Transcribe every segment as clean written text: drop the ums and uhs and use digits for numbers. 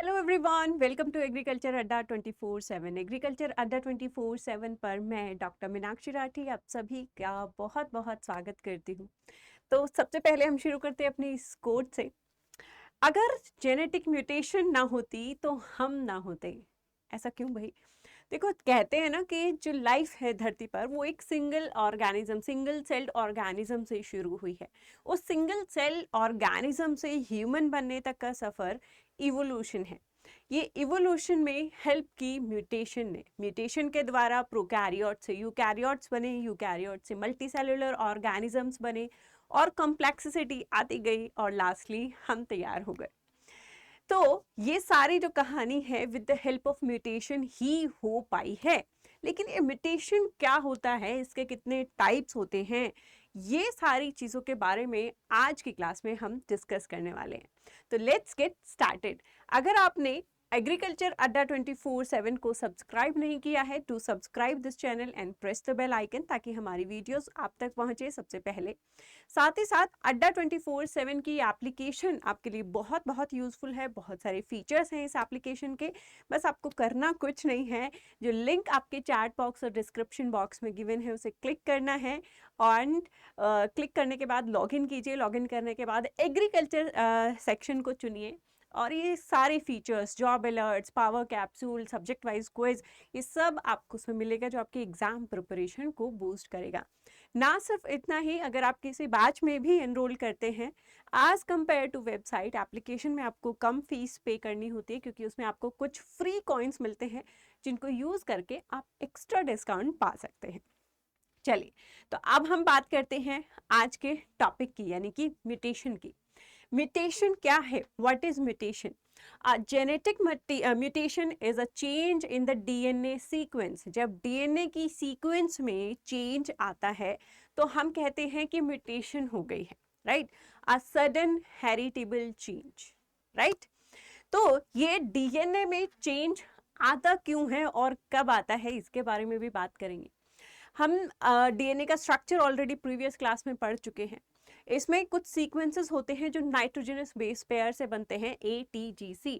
Hello everyone, welcome to agriculture Adda 24/7। Agriculture Adda 24/7 पर मैं doctor Meenakshi Rathi आप सभी का बहुत बहुत स्वागत करती हूँ। तो सबसे पहले हम शुरू करते हैं अपनी इस कोट से। अगर जेनेटिक म्यूटेशन ना होती तो हम ना होते। ऐसा क्यों भाई? देखो, कहते हैं ना कि जो लाइफ है धरती पर वो एक सिंगल सेल्ड ऑर्गेनिज्म से शुरू हुई है। उस सिंगल सेल ऑर्गेनिज्म से ह्यूमन बनने तक का सफ़र इवोल्यूशन है। ये इवोल्यूशन में हेल्प की म्यूटेशन ने। म्यूटेशन के द्वारा प्रोकैरियोट से यूकैरियोट्स बने, यूकैरियोट से मल्टी सेलुलर ऑर्गेनिजम्स बने और कॉम्प्लेक्सिटी आती गई और लास्टली हम तैयार हो गए। तो ये सारी जो कहानी है with the help of mutation ही हो पाई है। लेकिन ये म्यूटेशन क्या होता है, इसके कितने टाइप्स होते हैं, ये सारी चीज़ों के बारे में आज की क्लास में हम डिस्कस करने वाले हैं। तो लेट्स गेट स्टार्टेड। अगर आपने एग्रीकल्चर अड्डा 24/7 को सब्सक्राइब नहीं किया है, to subscribe this channel and press the bell icon ताकि हमारी वीडियोस आप तक पहुंचे सबसे पहले। साथ ही साथ अड्डा 24/7 की एप्लीकेशन आपके लिए बहुत बहुत यूज़फुल है। बहुत सारे फीचर्स हैं इस एप्लीकेशन के। बस आपको करना कुछ नहीं है, जो लिंक आपके चैट बॉक्स और डिस्क्रिप्शन बॉक्स में गिवन है उसे क्लिक करना है और क्लिक करने के बाद लॉगिन कीजिए। लॉगिन करने के बाद एग्रीकल्चर सेक्शन को चुनिए और ये सारे features, job alerts, power capsule, subject wise quiz, ये सब आपको उसमें मिलेगा जो आपकी एग्जाम प्रिपरेशन को बूस्ट करेगा। ना सिर्फ इतना ही, अगर आप किसी बैच में भी एनरोल करते हैं, as compare to website, application में आपको कम फीस पे करनी होती है क्योंकि उसमें आपको कुछ फ्री कॉइन्स मिलते हैं जिनको यूज़ करके आप एक्स्ट्रा डिस्काउंट पा सकते हैं। चलिए, तो अब हम बात करते हैं आज के टॉपिक की, यानी कि म्यूटेशन की। म्यूटेशन क्या है? What is mutation? Genetic mutation is a change in the DNA sequence. जब डीएनए की सीक्वेंस में चेंज आता है तो हम कहते हैं कि म्यूटेशन हो गई है, right? A sudden heritable change, right? तो ये डीएनए में चेंज आता क्यों है और कब आता है, इसके बारे में भी बात करेंगे। हम डीएनए का स्ट्रक्चर ऑलरेडी प्रीवियस क्लास में पढ़ चुके हैं। इसमें कुछ सीक्वेंसेस होते हैं जो नाइट्रोजनस बेस पेयर से बनते हैं, ATGC।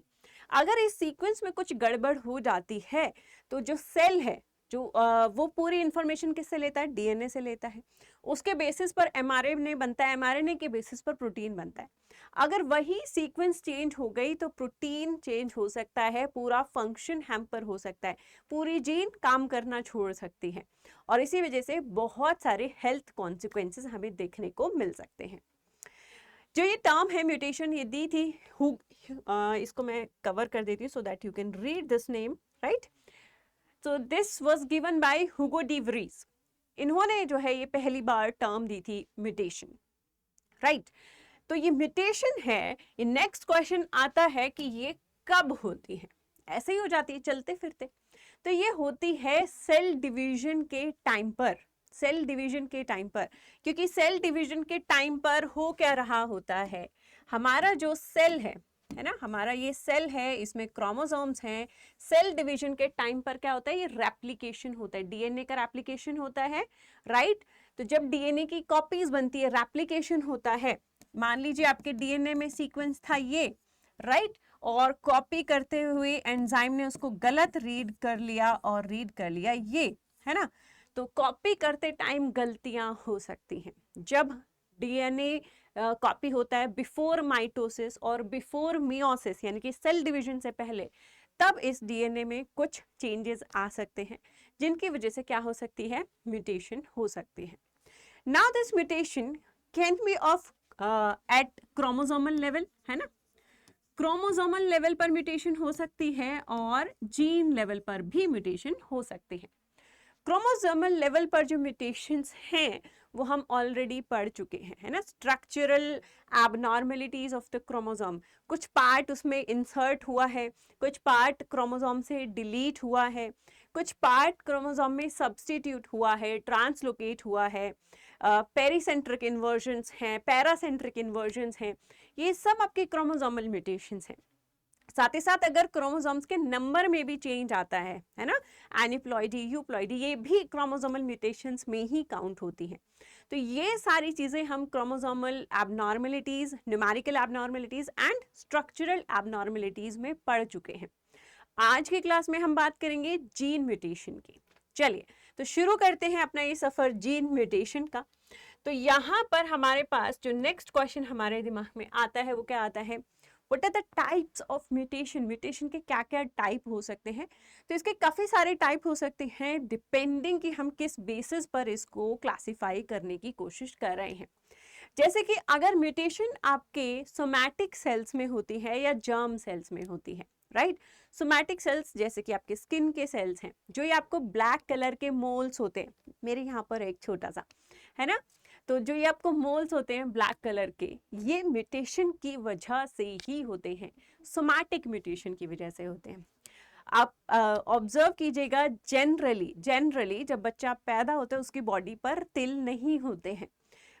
अगर इस सीक्वेंस में कुछ गड़बड़ हो जाती है तो जो सेल है, जो वो पूरी इंफॉर्मेशन किससे लेता है? डीएनए से लेता है। उसके बेसिस पर एमआरएनए बनता है, एमआरएनए के बेसिस पर प्रोटीन बनता है। अगर वही सीक्वेंस चेंज हो गई तो प्रोटीन चेंज हो सकता है, पूरा फंक्शन हैम्पर हो सकता है, पूरी जीन काम करना छोड़ सकती है और इसी वजह से बहुत सारे हेल्थ कॉन्सिक्वेंसेस हमें देखने को मिल सकते हैं। जो ये टर्म है म्यूटेशन, ये दी थी इसको मैं कवर कर देती हूँ so that you can read this name, right? तो this was given by Hugo de Vries. इन्होंने जो है ये पहली बार टर्म दी थी म्यूटेशन, राइट? तो ये म्यूटेशन है, ये नेक्स्ट क्वेश्चन आता है कि ये कब होती है? ऐसे ही हो जाती है चलते फिरते। तो ये होती है सेल डिवीजन के टाइम पर। सेल डिवीजन के टाइम पर, क्योंकि सेल डिवीजन के टाइम पर हो क्या रहा होता है, हमारा जो सेल है ना, हमारा ये सेल है, इसमें क्रोमोसोम्स हैं। सेल डिवीजन के टाइम पर क्या होता है? ये रेप्लिकेशन होता है, डीएनए का रेप्लिकेशन होता है, राइट? तो जब डीएनए की कॉपीज बनती है, रेप्लिकेशन होता है। मान लीजिए आपके डीएनए में सीक्वेंस था ये, राइट? और कॉपी करते हुए एंजाइम ने उसको गलत रीड कर लिया और रीड कर लिया ये, है ना? तो कॉपी करते टाइम गलतियां हो सकती हैं। जब डीएनए कॉपी होता है बिफोर माइटोसिस और बिफोर मियोसिस, यानी कि सेल डिवीजन से पहले, तब इस डीएनए में कुछ चेंजेस आ सकते हैं जिनकी वजह से क्या हो सकती है? म्यूटेशन हो सकती है। Now this mutation can be of at chromosomal level, है ना? क्रोमोसोमल लेवल पर म्यूटेशन हो सकती है और जीन लेवल पर भी म्यूटेशन हो सकती है। क्रोमोसोमल लेवल पर जो म्यूटेशंस हैं वो हम ऑलरेडी पढ़ चुके हैं, है ना? Structural abnormalities of the chromosome, कुछ पार्ट उसमें इंसर्ट हुआ है, कुछ पार्ट क्रोमोसोम से डिलीट हुआ है, कुछ पार्ट क्रोमोसोम में सब्स्टिट्यूट हुआ है, ट्रांसलोकेट हुआ है, पेरीसेंट्रिक इन्वर्जन्स हैं, पैरासेंट्रिक इन्वर्जन्स हैं, ये सब आपके क्रोमोसोमल म्यूटेशंस हैं। साथ ही साथ अगर क्रोमोसोम्स के नंबर में भी चेंज आता है ना, एनिप्लॉइडी, यूप्लॉइडी, ये भी क्रोमोसोमल म्यूटेशंस में ही काउंट होती हैं। तो ये सारी चीज़ें हम chromosomal abnormalities, numerical abnormalities and structural abnormalities में पढ़ चुके हैं। आज की क्लास में हम बात करेंगे जीन म्यूटेशन की। चलिए तो शुरू करते हैं अपना ये सफ़र जीन म्यूटेशन का। तो यहाँ पर हमारे पास जो नेक्स्ट क्वेश्चन हमारे दिमाग में आता है वो क्या आता है, what are the types of mutation, mutation के क्या क्या टाइप हो सकते हैं। तो इसके काफ़ी सारे टाइप हो सकते हैं डिपेंडिंग कि हम किस बेसिस पर इसको क्लासिफाई करने की कोशिश कर रहे हैं। जैसे कि अगर म्यूटेशन आपके सोमैटिक सेल्स में होती है या जर्म सेल्स में होती है, राइट। सोमैटिक सेल्स जैसे कि आपके स्किन के सेल्स हैं, जो ये आपको ब्लैक कलर के मोल्स होते हैं, मेरे यहाँ पर एक छोटा सा है ना, तो जो ये आपको मोल्स होते हैं ब्लैक कलर के, ये म्यूटेशन की वजह से ही होते हैं, सोमैटिक म्यूटेशन की वजह से होते हैं। आप ऑब्जर्व कीजिएगा, जनरली जब बच्चा पैदा होता है उसकी बॉडी पर तिल नहीं होते हैं,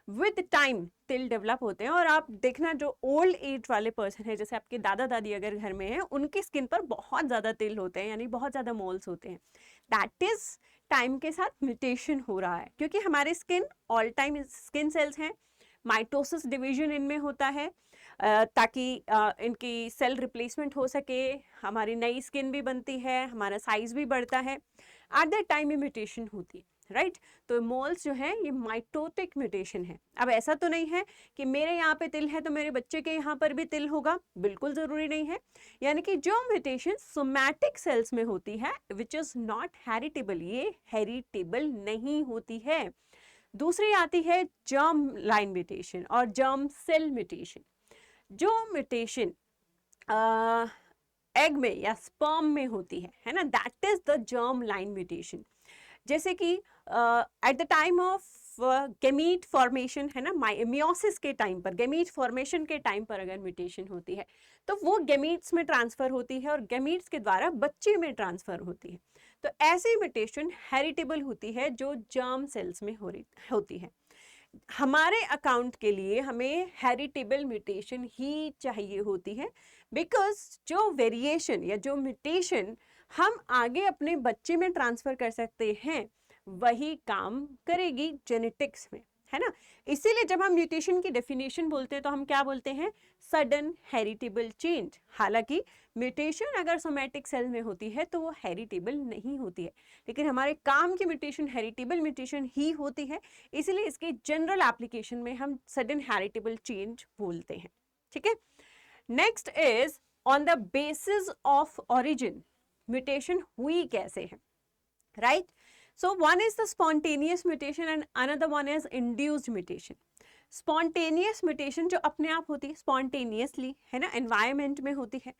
विद टाइम तिल डेवलप होते हैं। और आप देखना जो ओल्ड एज वाले पर्सन है, जैसे आपके दादा दादी अगर घर में है, उनकी स्किन पर बहुत ज़्यादा तिल होते हैं, यानी बहुत ज़्यादा मोल्स होते हैं। दैट इज टाइम के साथ म्यूटेशन हो रहा है, क्योंकि हमारे skin all time skin cells हैं, माइटोसिस डिवीजन इनमें होता है ताकि इनकी सेल रिप्लेसमेंट हो सके, हमारी नई स्किन भी बनती है, हमारा साइज भी बढ़ता है। एट दैट टाइम ये म्यूटेशन होती है, राइट। तो मोल्स जो है ये माइटोटिक म्यूटेशन है। अब ऐसा तो नहीं है कि मेरे यहाँ पे तिल है तो मेरे बच्चे के यहाँ पर भी तिल होगा, बिल्कुल ज़रूरी नहीं है। यानी कि जो म्यूटेशन सोमैटिक सेल्स में होती है विच इज़ नॉट हेरिटेबल, ये हेरिटेबल नहीं होती है। दूसरी आती है जर्म लाइन म्यूटेशन और जर्म सेल म्यूटेशन। जो म्यूटेशन एग में या स्पर्म में होती है ना, that is the germ line mutation. जैसे कि at the time of gamete formation है ना, मियोसिस के टाइम पर, गेमीट फॉर्मेशन के टाइम पर अगर म्यूटेशन होती है तो वो गेमीट्स में ट्रांसफर होती है और गेमीट्स के द्वारा बच्चे में ट्रांसफर होती है। तो ऐसी म्यूटेशन हेरिटेबल होती है जो जर्म सेल्स में होती है। हमारे अकाउंट के लिए हमें हेरिटेबल म्यूटेशन ही चाहिए होती है, बिकॉज जो वेरिएशन या जो म्यूटेशन हम आगे अपने बच्चे में ट्रांसफर कर सकते हैं वही काम करेगी जेनेटिक्स में, है ना। इसीलिए जब हम म्यूटेशन की डेफिनेशन बोलते हैं तो हम क्या बोलते हैं, सडन हेरिटेबल चेंज। हालांकि म्यूटेशन अगर सोमैटिक सेल में होती है तो वो हेरिटेबल नहीं होती है, लेकिन हमारे काम की म्यूटेशन हेरिटेबल म्यूटेशन ही होती है, इसलिए इसके जनरल एप्लीकेशन में हम सडन हेरिटेबल चेंज बोलते हैं, ठीक है। Next is on the basis of origin, mutation हुई कैसे है, right. So one is the spontaneous mutation and another one is induced mutation. Spontaneous mutation जो अपने आप होती है spontaneously, है ना, environment में होती है,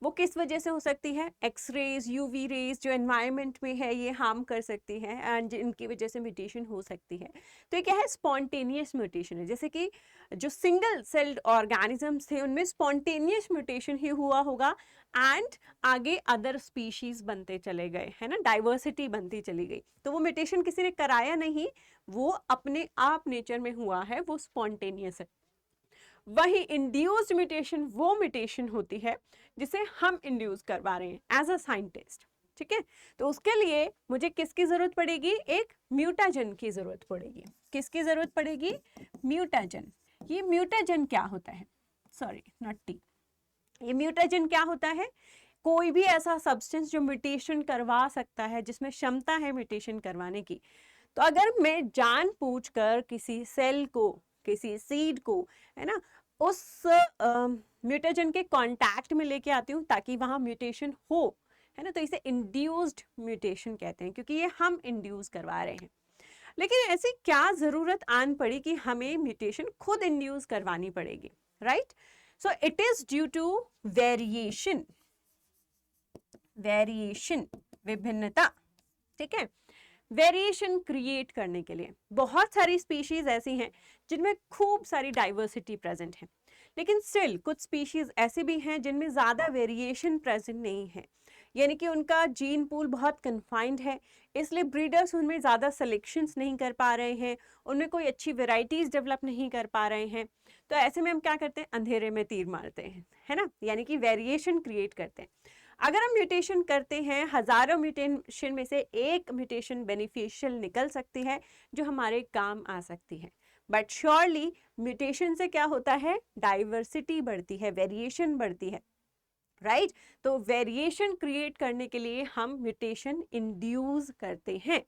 वो किस वजह से हो सकती है, एक्स रेज, यूवी रेज जो एनवायरनमेंट में है ये हार्म कर सकती है एंड इनकी वजह से म्यूटेशन हो सकती है। तो ये क्या है, स्पॉन्टेनियस म्यूटेशन है। जैसे कि जो सिंगल सेल्ड ऑर्गेनिजम्स थे उनमें स्पॉन्टेनियस म्यूटेशन ही हुआ होगा एंड आगे अदर स्पीशीज बनते चले गए, है ना, डाइवर्सिटी बनती चली गई। तो वो म्यूटेशन किसी ने कराया नहीं, वो अपने आप नेचर में हुआ है, वो स्पॉन्टेनियस है। वही इंड्यूस्ड म्यूटेशन वो म्यूटेशन होती है जिसे हम इंड्यूस करवा रहे हैं एज अ साइंटिस्ट, ठीक है। तो उसके लिए मुझे किसकी जरूरत पड़ेगी, एक म्यूटाजन की जरूरत पड़ेगी। किसकी जरूरत पड़ेगी, म्यूटाजन। ये म्यूटाजन क्या होता है, सॉरी नॉट टी, ये म्यूटाजन क्या होता है, कोई भी ऐसा सब्सटेंस जो म्यूटेशन करवा सकता है, जिसमें क्षमता है म्यूटेशन करवाने की। तो अगर मैं जानबूझकर किसी सेल को, किसी सीड को, है ना, उस म्यूटेजन के कांटेक्ट में लेके आती हूँ ताकि वहाँ म्यूटेशन हो, है ना, तो इसे इंड्यूस्ड म्यूटेशन कहते हैं, क्योंकि ये हम इंड्यूस करवा रहे हैं। लेकिन ऐसी क्या ज़रूरत आन पड़ी कि हमें म्यूटेशन खुद इंड्यूस करवानी पड़ेगी, right. So it is due to variation, विभिन्नता, ठीक है। वेरिएशन क्रिएट करने के लिए बहुत सारी स्पीशीज ऐसी हैं जिनमें खूब सारी डाइवर्सिटी प्रेजेंट है, लेकिन स्टिल कुछ स्पीशीज ऐसी भी हैं जिनमें ज़्यादा वेरिएशन प्रेजेंट नहीं है। यानी कि उनका जीन पूल बहुत कन्फाइंड है, इसलिए ब्रीडर्स उनमें ज़्यादा सिलेक्शंस नहीं कर पा रहे हैं, उनमें कोई अच्छी वेराइटीज़ डेवलप नहीं कर पा रहे हैं। तो ऐसे में हम क्या करते हैं, अंधेरे में तीर मारते हैं, है ना, यानी कि वेरिएशन क्रिएट करते हैं। अगर हम म्यूटेशन करते हैं, हज़ारों म्यूटेशन में से एक म्यूटेशन बेनिफिशियल निकल सकती है जो हमारे काम आ सकती है। बट श्योरली म्यूटेशन से क्या होता है, डाइवर्सिटी बढ़ती है, वेरिएशन बढ़ती है, राइट तो वेरिएशन क्रिएट करने के लिए हम म्यूटेशन इंड्यूस करते हैं।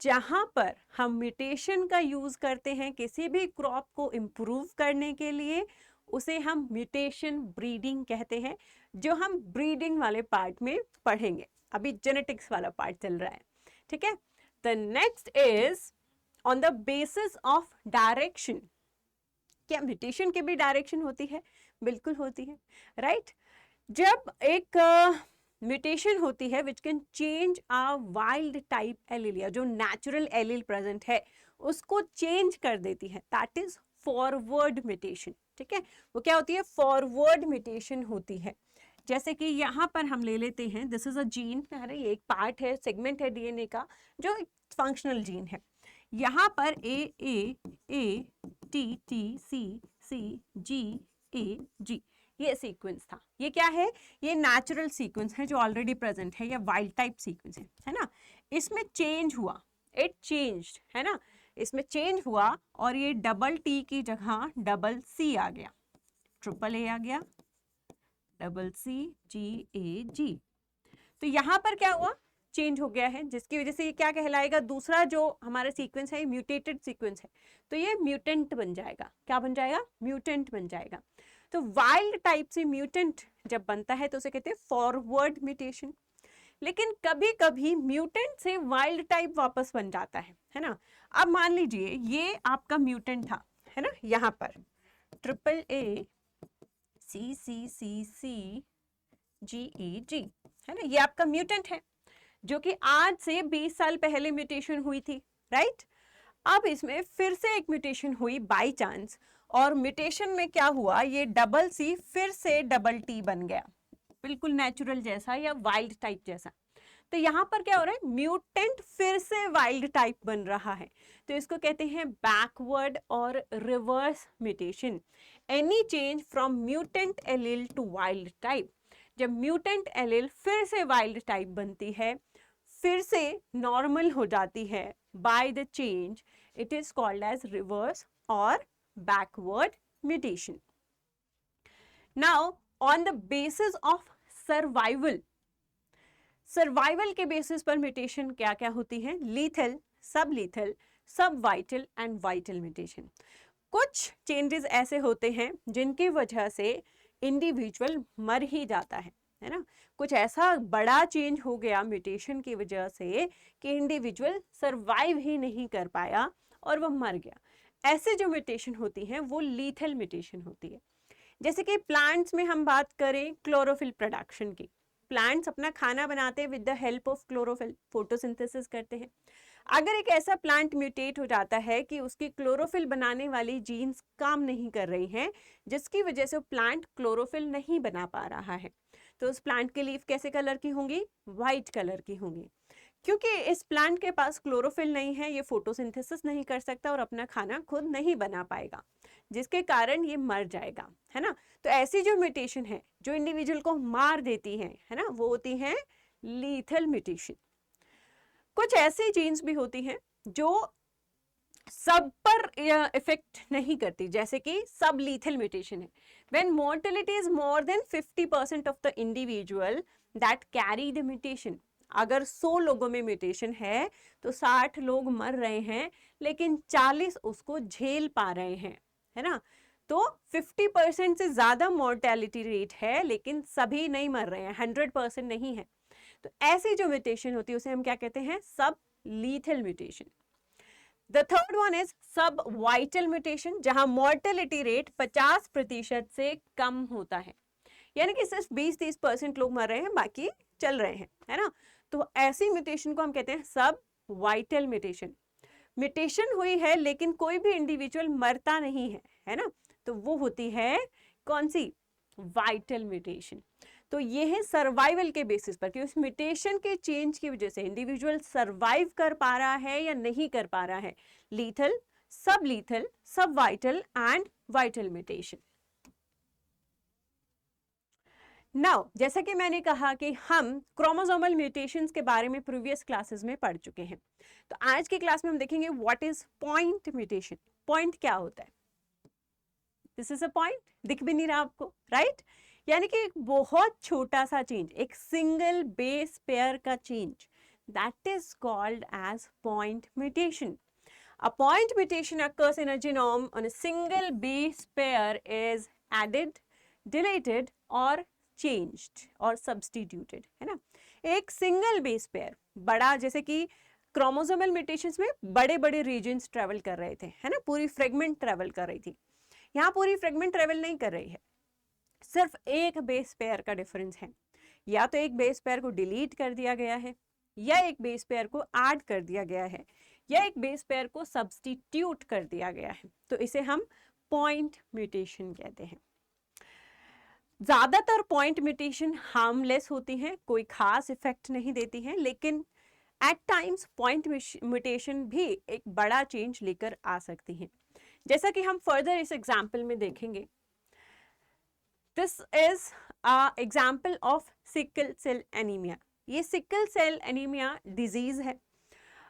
जहां पर हम म्यूटेशन का यूज करते हैं किसी भी क्रॉप को इम्प्रूव करने के लिए, उसे हम म्यूटेशन ब्रीडिंग कहते हैं, जो हम ब्रीडिंग वाले पार्ट में पढ़ेंगे। अभी जेनेटिक्स वाला पार्ट चल रहा है, ठीक है। The next is on the basis of direction. क्या म्यूटेशन की भी डायरेक्शन होती है? बिल्कुल होती है, राइट जब एक म्यूटेशन होती है which can change a wild type allele, या जो नेचुरल एलील प्रेजेंट है उसको चेंज कर देती है, दैट इज फॉरवर्ड म्यूटेशन, ठीक है। वो क्या होती है, फॉरवर्ड म्यूटेशन होती है। जैसे कि यहाँ पर हम ले लेते हैं, दिस इज अ जीन, ये एक पार्ट है, सेगमेंट है डीएनए का जो एक फंक्शनल जीन है। यहाँ पर ए टी टी सी सी जी ए जी ये सीक्वेंस था। ये क्या है, ये नेचुरल सीक्वेंस है जो ऑलरेडी प्रेजेंट है, या वाइल्ड टाइप सीक्वेंस है ना। इसमें चेंज हुआ, इट चेंज्ड, है ना, इसमें चेंज हुआ और ये डबल टी की जगह डबल सी आ गया, ट्रिपल ए आ गया, डबल सी जी ए जी। तो यहाँ पर क्या हुआ, चेंज हो गया है, जिसकी वजह से ये क्या कहलाएगा, दूसरा जो हमारा सीक्वेंस है म्यूटेटेड सीक्वेंस है, तो ये म्यूटेंट बन जाएगा। क्या बन जाएगा, म्यूटेंट बन जाएगा। तो वाइल्ड टाइप से म्यूटेंट जब बनता है तो उसे कहते हैं फॉरवर्ड म्यूटेशन। लेकिन कभी कभी म्यूटेंट से वाइल्ड टाइप वापस बन जाता है ना। अब मान लीजिए ये आपका म्यूटेंट था, है ना, यहाँ पर ट्रिपल ए सी सी सी सी जी ए जी, है ना, ये आपका म्यूटेंट है जो कि आज से 20 साल पहले म्यूटेशन हुई थी, राइट। अब इसमें फिर से एक म्यूटेशन हुई बाय चांस, और म्यूटेशन में क्या हुआ, ये डबल सी फिर से डबल टी बन गया, बिल्कुल नेचुरल जैसा या वाइल्ड टाइप जैसा। तो यहाँ पर क्या हो रहा है, म्यूटेंट फिर से वाइल्ड टाइप बन रहा है, तो इसको कहते हैं बैकवर्ड और reverse mutation. Any change from mutant allele to wild type, जब म्यूटेंट एलील फिर से वाइल्ड टाइप बनती है, फिर से नॉर्मल हो जाती है by the change, it is called as reverse और backward mutation. Now on the basis of survival, survival के बेसिस पर म्यूटेशन क्या क्या होती है, lethal, sub lethal, sub vital and vital mutation. कुछ चेंजेस ऐसे होते हैं जिनकी वजह से इंडिविजुअल मर ही जाता है ना। कुछ ऐसा बड़ा चेंज हो गया म्यूटेशन की वजह से कि इंडिविजुअल सरवाइव ही नहीं कर पाया और वो मर गया। ऐसे जो म्यूटेशन होती हैं वो लीथल म्यूटेशन होती है। जैसे कि प्लांट्स में हम बात करें क्लोरोफिल प्रोडक्शन की, प्लांट्स अपना खाना बनाते हैं with the help of chlorophyll, photosynthesis करते हैं। अगर एक ऐसा प्लांट म्यूटेट हो जाता है कि उसकी क्लोरोफिल बनाने वाली जीन्स काम नहीं कर रही हैं, जिसकी वजह से प्लांट क्लोरोफिल नहीं बना पा रहा है, तो उस प्लांट की लीफ कैसे कलर की होंगी, वाइट कलर की होंगी। क्योंकि इस प्लांट के पास क्लोरोफिल नहीं है, ये फोटोसिंथेसिस नहीं कर सकता और अपना खाना खुद नहीं बना पाएगा, जिसके कारण ये मर जाएगा, है ना। तो ऐसी जो म्यूटेशन है जो इंडिविजुअल को मार देती है ना, वो होती है लीथल म्यूटेशन। कुछ ऐसी जीन्स भी होती हैं जो सब पर इफेक्ट नहीं करती, जैसे कि सब लीथल म्यूटेशन है। When mortality is more than 50% of the individual that carry the mutation. अगर 100 लोगों में म्यूटेशन है तो 60 लोग मर रहे हैं, लेकिन 40 उसको झेल पा रहे हैं, है ना। तो 50% से ज्यादा मोर्टेलिटी रेट है, लेकिन सभी नहीं मर रहे हैं, 100% नहीं है। तो ऐसी जो म्यूटेशन होती है उसे हम क्या कहते हैं, सब lethal mutation. The third one is सब वाइटल म्यूटेशन, जहां मोर्टेलिटी रेट 50% से कम होता है, यानी कि सिर्फ 20-30% लोग मर रहे हैं, बाकी चल रहे हैं, है ना। तो ऐसी म्यूटेशन को हम कहते हैं सब वाइटल म्यूटेशन। म्यूटेशन हुई है लेकिन कोई भी इंडिविजुअल मरता नहीं है, है ना, तो वो होती है कौन सी, वाइटल म्यूटेशन। तो ये है सर्वाइवल के बेसिस पर कि उस म्यूटेशन के चेंज की वजह से इंडिविजुअल सर्वाइव कर पा रहा है या नहीं कर पा रहा है। Lethal, sub lethal, sub vital and vital mutation. Now जैसा कि मैंने कहा कि हम क्रोमोसोमल म्यूटेशंस के बारे में प्रीवियस क्लासेस में पढ़ चुके हैं, तो आज की क्लास में हम देखेंगे what is point mutation. Point क्या होता है? दिस इज अ पॉइंट, दिख भी नहीं रहा आपको, राइट? यानी कि एक बहुत छोटा सा चेंज, एक सिंगल बेस पेयर का change, that is called as point mutation. A point mutation occurs in a genome on a single base pair is added, deleted or changed or substituted, है ना? एक सिंगल बेस पेयर, बड़ा, जैसे कि chromosomal mutations में बड़े बड़े regions travel कर रहे थे, है ना? पूरी फ्रेगमेंट ट्रेवल कर रही थी। यहाँ पूरी फ्रेगमेंट ट्रेवल नहीं कर रही है, सिर्फ एक बेस पेयर का डिफरेंस है। या तो एक बेस पेयर को डिलीट कर दिया गया है, या एक बेस पेयर को ऐड कर दिया गया है, या एक बेस पेयर को सब्स्टिट्यूट कर दिया गया है, तो इसे हम पॉइंट म्यूटेशन कहते हैं। ज्यादातर पॉइंट म्यूटेशन हार्मलेस होती हैं, कोई खास इफेक्ट नहीं देती हैं, लेकिन एट टाइम्स पॉइंट म्यूटेशन भी एक बड़ा चेंज लेकर आ सकती हैं, जैसा कि हम फर्दर इस एग्जाम्पल में देखेंगे। This is a example of sickle cell anaemia. ये सिकल सेल एनीमिया डिजीज है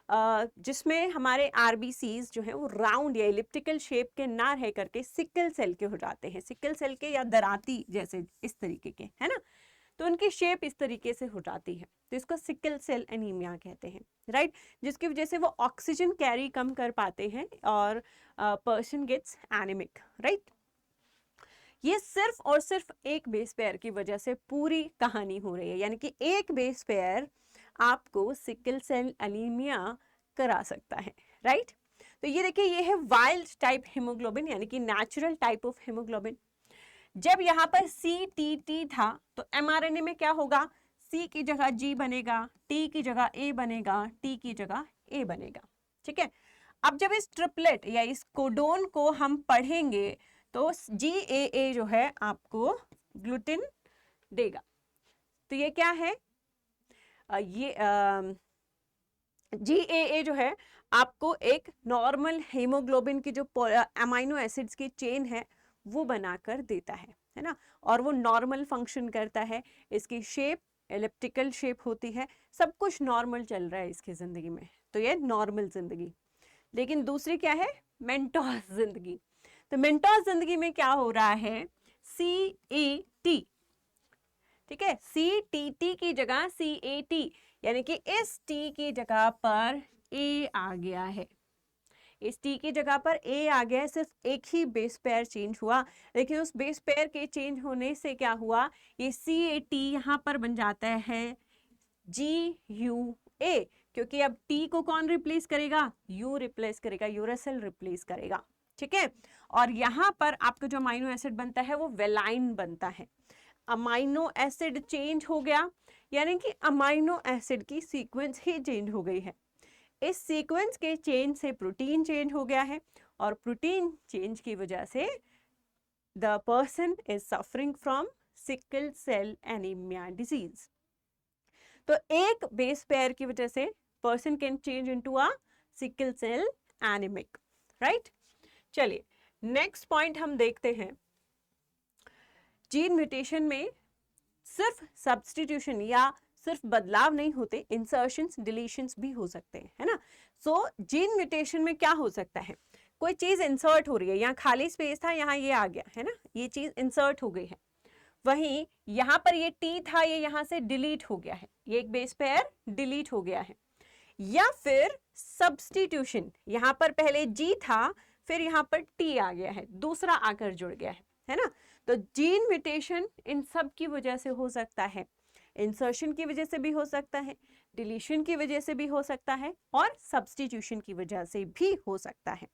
जिसमें हमारे आरबीसीज जो है वो राउंड या एलिप्टिकल शेप के ना रह करके सिकल सेल के हो जाते हैं, सिकल सेल के या दराती जैसे इस तरीके के, है ना? तो उनकी शेप इस तरीके से हो जाती है, तो इसको सिकल सेल एनीमिया कहते हैं, राइट? जिसकी वजह से वो ऑक्सीजन कैरी कम कर पाते हैं और पर्सन गेट्स एनीमिक, राइट? ये सिर्फ और सिर्फ एक बेस पेयर की वजह से पूरी कहानी हो रही है, यानी कि एक बेस पेयर आपको सिकल सेल एनीमिया करा सकता है, राइट? तो ये देखिए, ये है वाइल्ड टाइप हीमोग्लोबिन, यानी कि नेचुरल टाइप ऑफ हीमोग्लोबिन। जब यहाँ पर CTT था तो mRNA में क्या होगा? C की जगह G बनेगा, T की जगह A बनेगा, T की जगह A बनेगा, ठीक है? अब जब इस ट्रिपलेट या इस कोडोन को हम पढ़ेंगे तो GAA जो है आपको ग्लूटिन देगा। तो ये क्या है? ये GAA जो है आपको एक नॉर्मल हीमोग्लोबिन की जो अमाइनो एसिड्स की चेन है वो बनाकर देता है ना? और वो नॉर्मल फंक्शन करता है, इसकी शेप एलिप्टिकल शेप होती है, सब कुछ नॉर्मल चल रहा है इसकी ज़िंदगी में, तो ये नॉर्मल ज़िंदगी। लेकिन दूसरी क्या है? मेंटोस ज़िंदगी। तो मेंटोस ज़िंदगी में क्या हो रहा है? CAT, ठीक है? CTT की जगह CAT, यानी कि इस T की जगह पर A आ गया है, इस T की जगह पर A आ गया है। सिर्फ एक ही बेस पेयर चेंज हुआ, लेकिन उस बेस पेयर के चेंज होने से क्या हुआ? ये CAT यहाँ पर बन जाता है GUA, क्योंकि अब T को कौन रिप्लेस करेगा? U रिप्लेस करेगा, यूरासिल रिप्लेस करेगा, ठीक है? और यहाँ पर आपका जो अमाइनो एसिड बनता है वो वेलाइन बनता है। अमाइनो एसिड चेंज हो गया, यानी कि अमाइनो एसिड की सीक्वेंस ही चेंज हो गई है। इस सीक्वेंस के चेंज से प्रोटीन चेंज हो गया है, और प्रोटीन चेंज की वजह से the person is suffering from sickle cell anaemia disease. तो एक बेस पेयर की वजह से person can change into a sickle cell anaemic, right? चलिए नेक्स्ट पॉइंट हम देखते हैं। जीन म्यूटेशन में सिर्फ सब्स्टिट्यूशन या सिर्फ बदलाव नहीं होते, इंसर्शंस डिलीशंस भी हो सकते हैं, है ना? सो जीन म्यूटेशन में क्या हो सकता है? कोई चीज इंसर्ट हो रही है, यहाँ खाली स्पेस था, यहाँ ये आ गया, है ना? ये चीज इंसर्ट हो गई है। वहीं यहाँ पर ये T था, ये यहाँ से डिलीट हो गया है, ये एक बेस पेयर डिलीट हो गया है। या फिर सब्स्टिट्यूशन, यहाँ पर पहले G था, फिर यहाँ पर T आ गया है, दूसरा आकर जुड़ गया है ना? तो जीन म्यूटेशन इन सब की वजह से हो सकता है, इंसर्शन की वजह से भी हो सकता है, डिलीशन की वजह से भी हो सकता है, और सब्स्टिट्यूशन की वजह से भी हो सकता है।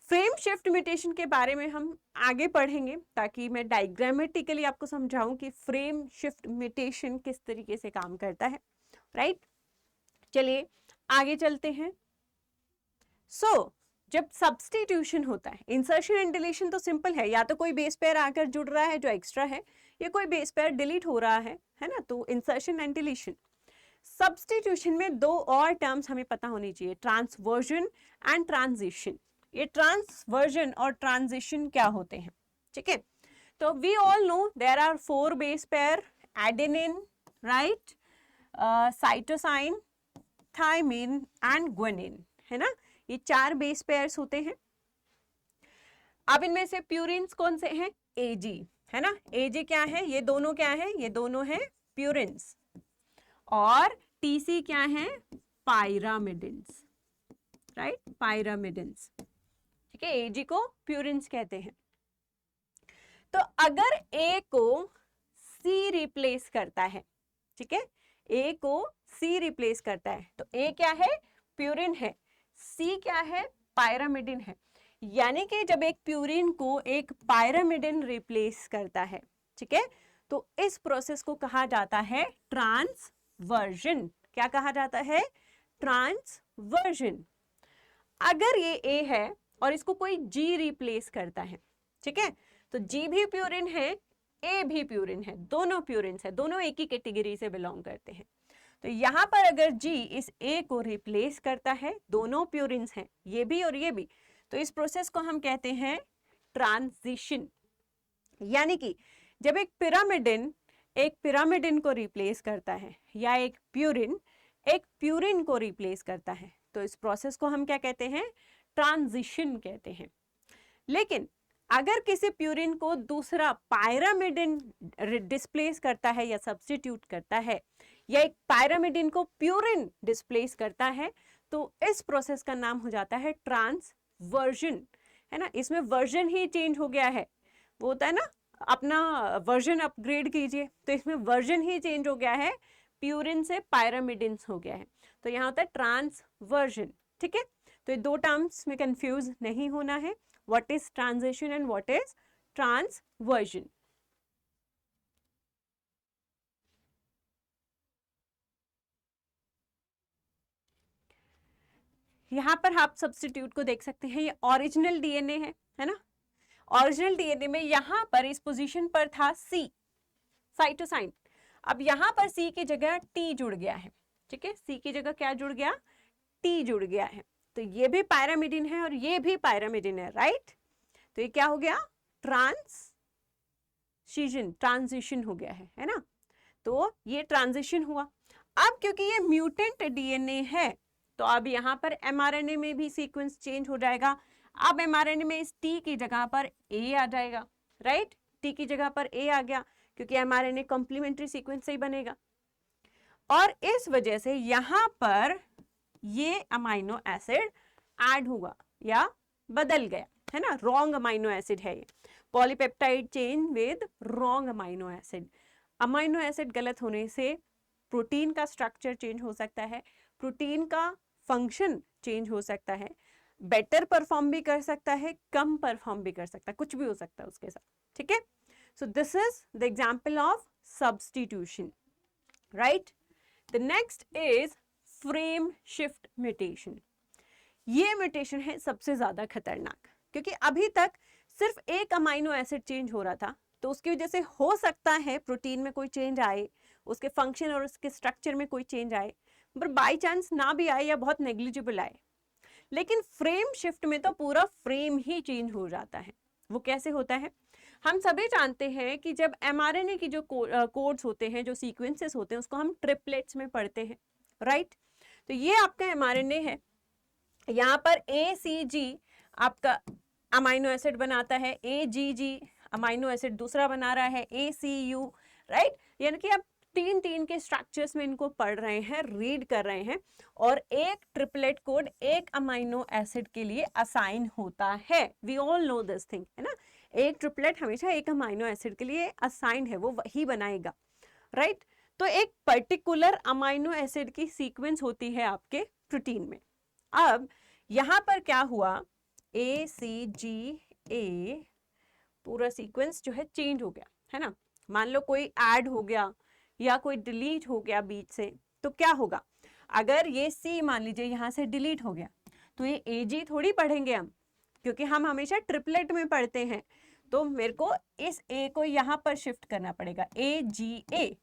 फ्रेम शिफ्ट म्यूटेशन के बारे में हम आगे पढ़ेंगे, ताकि मैं डायग्रामेटिकली आपको समझाऊं कि फ्रेम शिफ्ट म्यूटेशन किस तरीके से काम करता है, राइट? चलिए आगे चलते हैं। सो जब सब्स्टिट्यूशन होता है, इंसर्शन एंड डिलीशन तो सिंपल है, या तो कोई बेस पेयर आकर जुड़ रहा है जो एक्स्ट्रा है, या कोई बेस पेयर डिलीट हो रहा है ना, तो इंसर्शन एंड डिलीशन। सब्स्टिट्यूशन में दो और टर्म्स हमें पता होनी चाहिए, ट्रांसवर्जन एंड ट्रांजिशन। ये ट्रांसवर्जन और ट्रांजिशन क्या होते हैं, ठीक है। तो we all know there are 4 base pair, adenine, right, cytosine, thymine and guanine, है ना, ये 4 बेस पेयर्स होते हैं। अब इनमें से प्यूरिन्स कौन से हैं, एजी, है ना, एजी क्या है, ये दोनों क्या है, ये दोनों है प्यूरिन्स, और टीसी क्या है, पायरामिडिन्स, राइट, पायरामिडिन्स, ठीक है, एजी को प्यूरिन्स कहते हैं। तो अगर ए को सी रिप्लेस करता है, ठीक है, ए को सी रिप्लेस करता है, तो ए क्या है, प्यूरिन है, सी क्या है, पायरामिडिन है। यानी कि जब एक प्यूरिन को एक पायरामिडिन रिप्लेस करता है, ठीक है, तो इस प्रोसेस को कहा जाता है ट्रांसवर्जन। क्या कहा जाता है, ट्रांसवर्जन। अगर ये ए है और इसको कोई जी रिप्लेस करता है, ठीक है, तो जी भी प्यूरिन है, ए भी प्यूरिन है, दोनों प्यूरिन्स है, दोनों एक ही कैटेगरी से बिलोंग करते हैं। तो यहां पर अगर जी इस ए को रिप्लेस करता है, दोनों प्यूरिन्स हैं, ये भी और ये भी, तो इस प्रोसेस को हम कहते हैं ट्रांजिशन। यानी कि जब एक पिरामिडिन को रिप्लेस करता है, या एक प्यूरिन को रिप्लेस करता है, तो इस प्रोसेस को हम क्या कहते हैं, ट्रांजिशन कहते हैं। लेकिन अगर किसी प्यूरिन को दूसरा पायरामिडिन डिस्प्लेस करता है या सब्स्टिट्यूट करता है, या एक पायरामिडिन को प्यूरिन डिस्प्लेस करता है, तो इस प्रोसेस का नाम हो जाता है ट्रांसवर्जन, है ना। इसमें वर्जन ही चेंज हो गया है, वो होता है ना, अपना वर्जन अपग्रेड कीजिए, तो इसमें वर्जन ही चेंज हो गया है, प्यूरिन से पायरामिडिन हो गया है, तो यहाँ होता है ट्रांसवर्जन, ठीक है। तो ये दो टर्म्स में कंफ्यूज नहीं होना है, what is transition and what is transversion. यहाँ पर आप सब्स्टिट्यूट को देख सकते हैं, ये ओरिजिनल डीएनए है ना। ओरिजिनल डीएनए में यहाँ पर इस पोजीशन पर था सी, साइटोसाइन, अब यहाँ पर सी की जगह टी जुड़ गया है, ठीक है, सी की जगह क्या जुड़ गया, टी जुड़ गया है, तो ये भी पायरामिडिन है और ये भी पायरामिडिन है, राइट। तो ये क्या हो गया, ट्रांजिशन हो गया है ना। तो ये ट्रांजिशन हुआ। अब क्योंकि ये म्यूटेंट डीएनए है, तो अब यहाँ पर एमआरएनए में भी सीक्वेंस चेंज हो जाएगा। अब एमआरएनए में इस टी की जगह पर ए आ जाएगा, राइट, टी की जगह पर ए आ गया, क्योंकि एमआरएनए कॉम्प्लीमेंट्री सीक्वेंस से ही बनेगा, और इस वजह से यहाँ पर ये अमाइनो एसिड ऐड हुआ या बदल गया, है ना, रॉन्ग अमाइनो एसिड है ये, polypeptide chain with wrong amino acid. Amino acid गलत होने से प्रोटीन का स्ट्रक्चर चेंज हो सकता है, प्रोटीन का फंक्शन चेंज हो सकता है, बेटर परफॉर्म भी कर सकता है, कम परफॉर्म भी कर सकता है, कुछ भी हो सकता है उसके साथ, ठीक है। So this is the example of substitution, right. The next is frame shift mutation. ये म्यूटेशन है सबसे ज्यादा खतरनाक, क्योंकि अभी तक सिर्फ एक अमाइनो एसिड चेंज हो रहा था, तो उसकी वजह से हो सकता है प्रोटीन में कोई चेंज आए, उसके फंक्शन और उसके स्ट्रक्चर में कोई चेंज आए, पर बाई चांस ना भी आए या बहुत नेग्लिजिबल आए। लेकिन फ्रेम शिफ्ट में तो पूरा फ्रेम ही चेंज हो जाता है। वो कैसे होता है, हम सभी जानते हैं कि जब एमआरएनए की जो कोड्स होते हैं, जो सीक्वेंसेस होते हैं, उसको हम ट्रिपलेट्स में पढ़ते हैं, राइट। तो ये आपका एमआरएनए है, यहाँ पर ACG आपका अमाइनो एसिड बनाता है, AGG अमाइनो एसिड दूसरा बना रहा है, ACU, राइट। यानी कि आप तीन तीन के स्ट्रक्चर्स में इनको पढ़ रहे हैं, रीड कर रहे हैं, और एक ट्रिपलेट कोड एक अमाइनो एसिड के लिए असाइन होता है। We all know this thing, है ना, एक ट्रिपलेट हमेशा एक अमाइनो एसिड के लिए असाइंड है, वो वही बनाएगा, राइट। तो एक पर्टिकुलर अमाइनो एसिड की सीक्वेंस होती है आपके प्रोटीन में। अब यहां पर क्या हुआ, ACGA पूरा सीक्वेंस जो है चेंज हो गया, है ना। मान लो कोई ऐड हो गया या कोई डिलीट हो गया बीच से, तो क्या होगा, अगर ये C मान लीजिए यहां से डिलीट हो गया, तो ये AG थोड़ी पढ़ेंगे हम, क्योंकि हम हमेशा ट्रिपलेट में पढ़ते हैं। तो मेरे को इस A को यहाँ पर शिफ्ट करना पड़ेगा, AGA,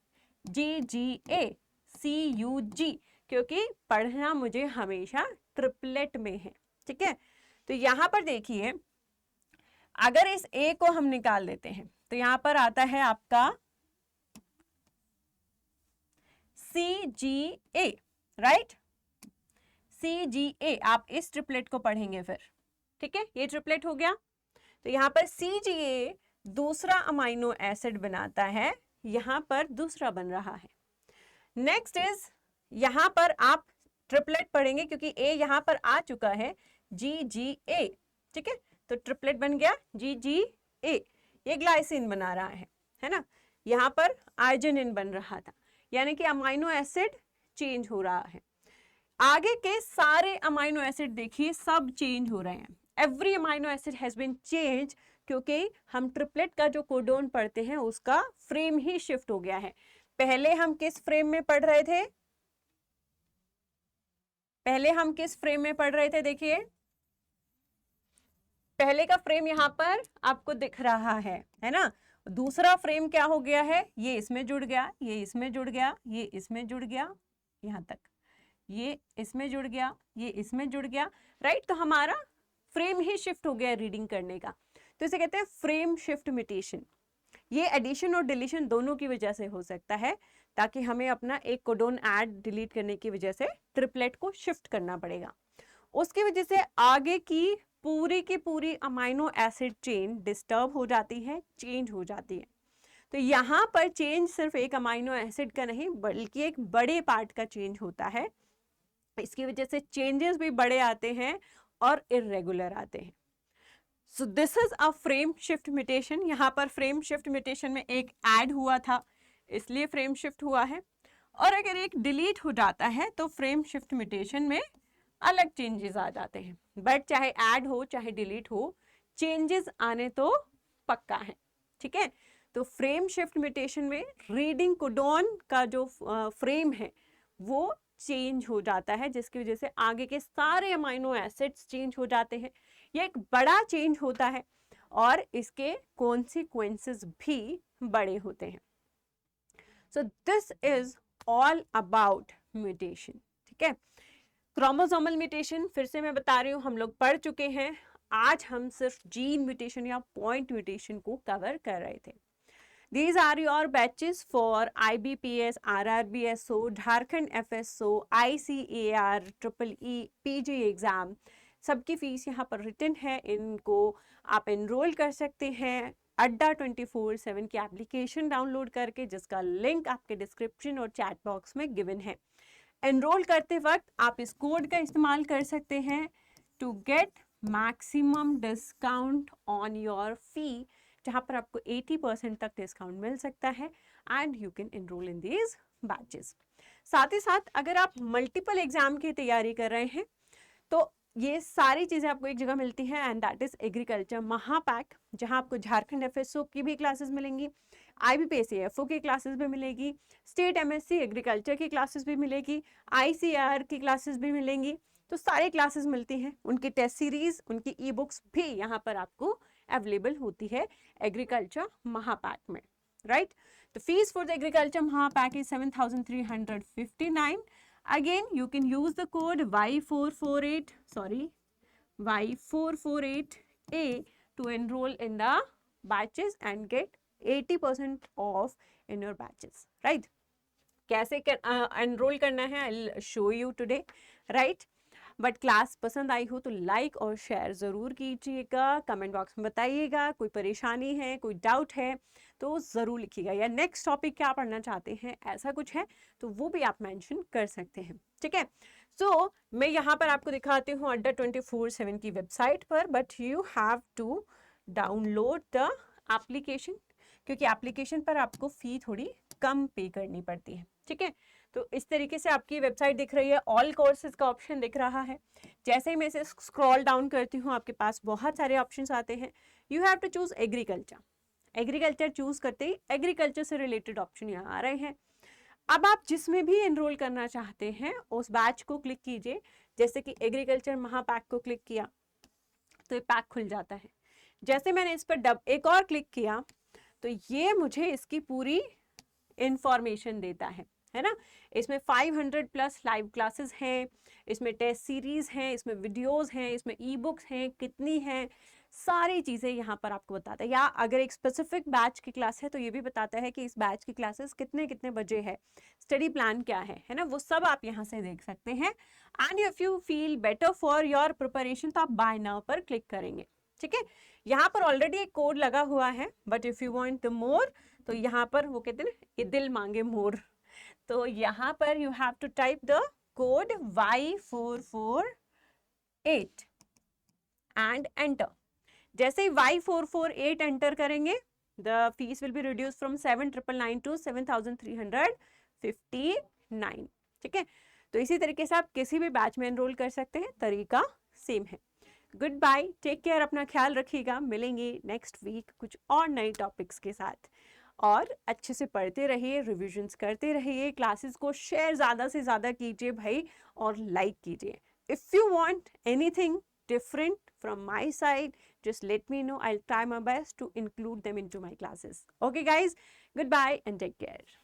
GGA, CUG, क्योंकि पढ़ना मुझे हमेशा ट्रिपलेट में है। ठीक है, तो यहाँ पर देखिए, अगर इस A को हम निकाल देते हैं तो यहाँ पर आता है आपका CGA, राइट, CGA। आप इस ट्रिपलेट को पढ़ेंगे फिर। ठीक है, ये ट्रिपलेट हो गया। तो यहाँ पर CGA दूसरा अमाइनो एसिड बनाता है, यहाँ पर दूसरा बन रहा है। नेक्स्ट इज, यहाँ पर आप ट्रिपलेट पढ़ेंगे क्योंकि A यहाँ पर आ चुका है, GGA। ठीक है, तो ट्रिपलेट बन गया GGA। ये ग्लाइसिन बना रहा है ना। यहाँ पर आर्जिनिन बन रहा था, यानी कि अमाइनो एसिड चेंज हो रहा है। आगे के सारे अमाइनो एसिड देखिए सब चेंज हो रहे हैं। Every amino acid has been change, क्योंकि हम ट्रिपलेट का जो कोडोन पढ़ते हैं उसका फ्रेम ही शिफ्ट हो गया है। पहले हम किस फ्रेम में पढ़ रहे थे? देखिए, पहले का फ्रेम यहाँ पर आपको दिख रहा है ना। दूसरा फ्रेम क्या हो गया है? ये इसमें जुड़ गया, ये इसमें जुड़ गया, ये इसमें जुड़ गया, यहाँ तक ये इसमें जुड़ गया, ये इसमें जुड़ गया, राइट। तो हमारा फ्रेम ही शिफ्ट हो गया रीडिंग करने का। तो इसे कहते हैं फ्रेम शिफ्ट म्यूटेशन। ये एडिशन और डिलीशन दोनों की वजह से हो सकता है, ताकि हमें अपना एक कोडोन ऐड डिलीट करने की वजह से ट्रिपलेट को शिफ्ट करना पड़ेगा। उसकी वजह से आगे की पूरी अमाइनो एसिड चेन डिस्टर्ब हो जाती है, चेंज हो जाती है। तो यहाँ पर चेंज सिर्फ एक अमाइनो एसिड का नहीं, बल्कि एक बड़े पार्ट का चेंज होता है। इसकी वजह से चेंजेस भी बड़े आते हैं और इरेगुलर आते हैं। So this is a frame shift mutation. यहाँ पर फ्रेम शिफ्ट म्यूटेशन में एक ऐड हुआ था, इसलिए फ्रेम शिफ्ट हुआ है। और अगर एक डिलीट हो जाता है तो फ्रेम शिफ्ट म्यूटेशन में अलग चेंजेस आ जाते हैं। बट चाहे ऐड हो चाहे डिलीट हो, चेंजेस आने तो पक्का है। ठीक है, तो फ्रेम शिफ्ट म्यूटेशन में रीडिंग कोडोन का जो फ्रेम है वो चेंज हो जाता है, जिसकी वजह से आगे के सारे अमाइनो एसिड्स चेंज हो जाते हैं। ये एक बड़ा चेंज होता है और इसके कॉन्सिक्वेंसेस भी बड़े होते हैं। So this is all about mutation. ठीक है, क्रोमोसोमल म्यूटेशन फिर से मैं बता रही हूँ, हम लोग पढ़ चुके हैं। आज हम सिर्फ जीन म्यूटेशन या पॉइंट म्यूटेशन को कवर कर रहे थे। These are your batches for IBPS, RRBSO, Jharkhand FSO, ICAR, EEE, PG exam. सबकी फीस यहाँ पर रिटन है, इनको आप एनरोल कर सकते हैं अड्डा 24/7 की एप्लीकेशन डाउनलोड करके, जिसका लिंक आपके डिस्क्रिप्शन और चैट बॉक्स में गिवन है। एनरोल करते वक्त आप इस कोड का इस्तेमाल कर सकते हैं to get maximum discount on your fee, जहाँ पर आपको 80% तक डिस्काउंट मिल सकता है and you can enrol in these batches. साथ ही साथ अगर आप मल्टीपल एग्जाम की तैयारी कर रहे हैं तो ये सारी चीज़ें आपको एक जगह मिलती हैं, एंड दैट इज एग्रीकल्चर महापैक, जहाँ आपको झारखंड एफएसओ की भी क्लासेस मिलेंगी, IBPS एफओ की क्लासेस भी मिलेगी, स्टेट MSc एग्रीकल्चर की क्लासेस भी मिलेगी, ICAR की क्लासेस भी मिलेंगी। तो सारी क्लासेस मिलती हैं, उनकी टेस्ट सीरीज, उनकी ई बुक्स भी यहाँ पर आपको अवेलेबल होती है एग्रीकल्चर महापैक में, right. The fees for the agriculture महापैक is 7,359. Again, you can use the code Y448A to enroll in the batches and get 80% off in your batches, right? कैसे enroll करना है I'll show you today, right? But class पसंद आई हो तो like और share ज़रूर कीजिएगा, comment box में बताइएगा, कोई परेशानी है, कोई डाउट है तो ज़रूर लिखिएगा, या नेक्स्ट टॉपिक क्या पढ़ना चाहते हैं ऐसा कुछ है तो वो भी आप मेंशन कर सकते हैं। ठीक है, सो मैं यहाँ पर आपको दिखाती हूँ अड्डा 24/7 की वेबसाइट पर, but you have to download the application, क्योंकि एप्लीकेशन पर आपको फ़ी थोड़ी कम पे करनी पड़ती है। ठीक है, तो इस तरीके से आपकी वेबसाइट दिख रही है, ऑल कोर्सेज का ऑप्शन दिख रहा है। जैसे ही मैं इसे स्क्रॉल डाउन करती हूँ आपके पास बहुत सारे ऑप्शंस आते हैं। You have to choose agriculture. Agriculture choose करते ही एग्रीकल्चर से रिलेटेड ऑप्शन यहाँ आ रहे हैं। अब आप जिसमें भी एनरोल करना चाहते हैं उस बैच को क्लिक कीजिए, जैसे कि एग्रीकल्चर महापैक को क्लिक किया तो ये पैक खुल जाता है। जैसे मैंने इस पर एक और क्लिक किया तो ये मुझे इसकी पूरी इंफॉर्मेशन देता है ना। इसमें 500 प्लस लाइव क्लासेस हैं, इसमें टेस्ट सीरीज हैं, इसमें वीडियोस हैं, इसमें ई बुक्स हैं, कितनी हैं, सारी चीज़ें यहाँ पर आपको बताता है। या अगर एक स्पेसिफिक बैच की क्लास है तो ये भी बताता है कि इस बैच की क्लासेस कितने कितने बजे है, स्टडी प्लान क्या है ना, वो सब आप यहाँ से देख सकते हैं। And if you feel better for your preparation तो आप बाय नाउ पर क्लिक करेंगे। ठीक है, यहाँ पर ऑलरेडी एक कोड लगा हुआ है, but if you want the more तो यहाँ पर वो कहते हैं ना, ये दिल मांगे मोर, तो यहाँ पर you have to type the code Y448 and enter. जैसे ही Y448 एंटर करेंगे the fees will be reduce from 7,999 to 7,359। ठीक है, तो इसी तरीके से आप किसी भी बैच में एनरोल कर सकते हैं, तरीका सेम है। गुड बाय, टेक केयर, अपना ख्याल रखिएगा, मिलेंगे नेक्स्ट वीक कुछ और नए टॉपिक्स के साथ। और अच्छे से पढ़ते रहिए, रिविजन्स करते रहिए, क्लासेस को शेयर ज़्यादा से ज़्यादा कीजिए भाई, और लाइक कीजिए। If you want anything different from my side, just let me know. I'll try my best to include them into my classes. Okay guys, goodbye and take care.